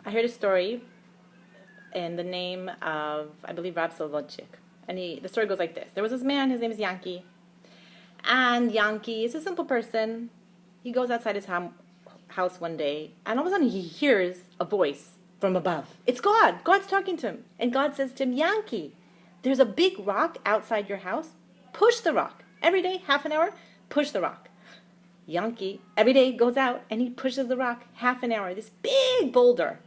I heard a story in the name of, I believe, Rab Soloveitchik. And the story goes like this. There was this man, his name is Yankee. And Yankee is a simple person. He goes outside his house one day, and all of a sudden he hears a voice from above. It's God. God's talking to him. And God says to him, Yankee, there's a big rock outside your house. Push the rock. Every day, half an hour, push the rock. Yankee, every day, goes out, and he pushes the rock half an hour, this big boulder.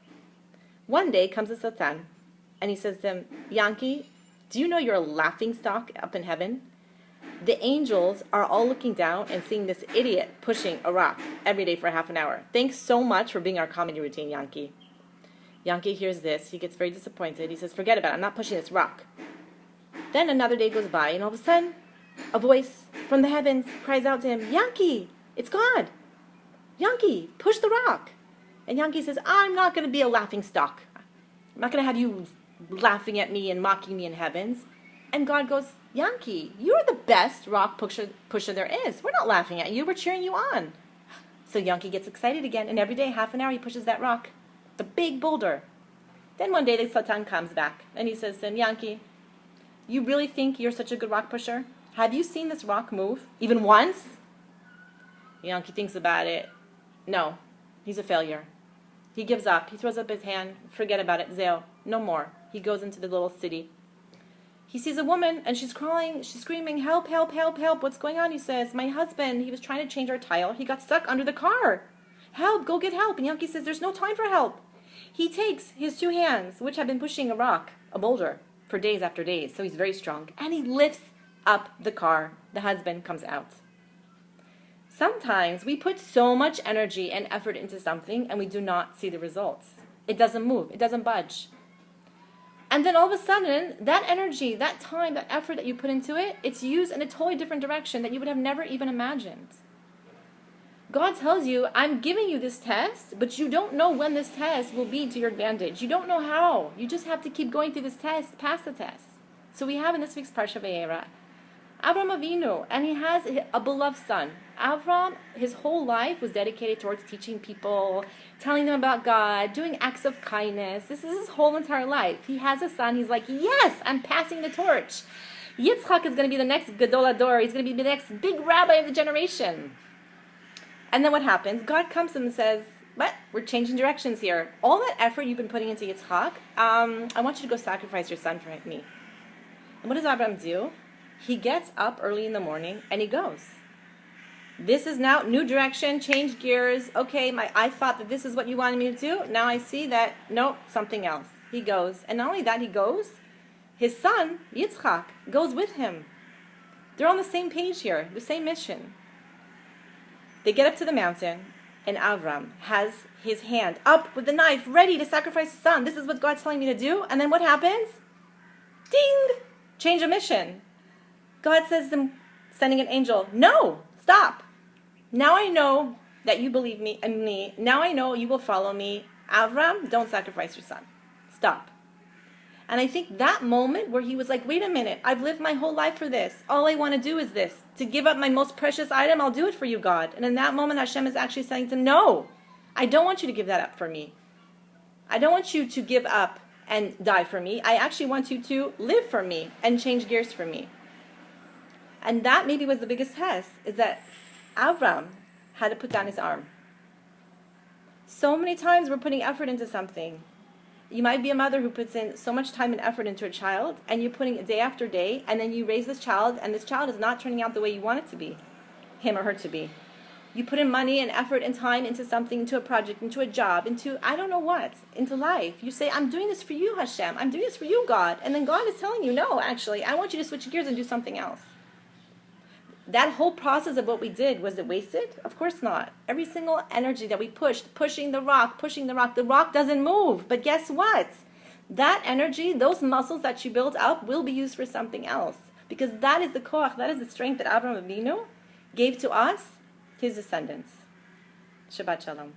One day comes the Satan, and he says to him, Yankee, do you know you're a laughingstock up in heaven? The angels are all looking down and seeing this idiot pushing a rock every day for half an hour. Thanks so much for being our comedy routine, Yankee. Yankee hears this. He gets very disappointed. He says, forget about it. I'm not pushing this rock. Then another day goes by, and all of a sudden, a voice from the heavens cries out to him, Yankee, it's God. Yankee, push the rock. And Yankee says, I'm not going to be a laughingstock. I'm not going to have you laughing at me and mocking me in heavens. And God goes, Yankee, you're the best rock pusher there is. We're not laughing at you. We're cheering you on. So Yankee gets excited again, and every day, half an hour, he pushes that rock, the big boulder. Then one day, the Satan comes back, and he says to him, Yankee, you really think you're such a good rock pusher? Have you seen this rock move, even once? Yankee thinks about it. No, he's a failure. He gives up. He throws up his hand. Forget about it. Zeo. No more. He goes into the little city. He sees a woman, and she's crawling. She's screaming, help, help, help, help. What's going on? He says, my husband, he was trying to change our tile. He got stuck under the car. Help, go get help. And Yankee says, there's no time for help. He takes his two hands, which have been pushing a rock, a boulder, for days after days. So he's very strong. And he lifts up the car. The husband comes out. Sometimes we put so much energy and effort into something and we do not see the results. It doesn't move. It doesn't budge. And then all of a sudden, that energy, that time, that effort that you put into it, it's used in a totally different direction that you would have never even imagined. God tells you, I'm giving you this test, but you don't know when this test will be to your advantage. You don't know how. You just have to keep going through this test, pass the test. So we have in this week's Parshat Vayera, Avram Avinu, and he has a beloved son. Avram, his whole life was dedicated towards teaching people, telling them about God, doing acts of kindness. This is his whole entire life. He has a son. He's like, yes, I'm passing the torch. Yitzchak is going to be the next Gadol Ador. He's going to be the next big rabbi of the generation. And then what happens? God comes to him and says, but we're changing directions here. All that effort you've been putting into Yitzchak, I want you to go sacrifice your son for me. And what does Avram do? He gets up early in the morning and he goes. This is now new direction, change gears. Okay, I thought that this is what you wanted me to do. Now I see that, nope, something else. He goes. And not only that, he goes, his son, Yitzchak, goes with him. They're on the same page here, the same mission. They get up to the mountain, and Avram has his hand up with the knife, ready to sacrifice his son. This is what God's telling me to do. And then what happens? Ding! Change of mission. God says to him, sending an angel, no, stop. Now I know that you believe me and me. Now I know you will follow me. Avram, don't sacrifice your son. Stop. And I think that moment where he was like, wait a minute, I've lived my whole life for this. All I want to do is this. To give up my most precious item, I'll do it for you, God. And in that moment, Hashem is actually saying to him, no, I don't want you to give that up for me. I don't want you to give up and die for me. I actually want you to live for me and change gears for me. And that maybe was the biggest test, is that Avram had to put down his arm. So many times we're putting effort into something. You might be a mother who puts in so much time and effort into a child, and you're putting it day after day, and then you raise this child, and this child is not turning out the way you want it to be, him or her to be. You put in money and effort and time into something, into a project, into a job, into I don't know what, into life. You say, I'm doing this for you, Hashem. I'm doing this for you, God. And then God is telling you, no, actually, I want you to switch gears and do something else. That whole process of what we did, was it wasted? Of course not. Every single energy that we pushed, pushing the rock doesn't move. But guess what? That energy, those muscles that you built up will be used for something else. Because that is the koach, that is the strength that Avraham Avinu gave to us, his descendants. Shabbat Shalom.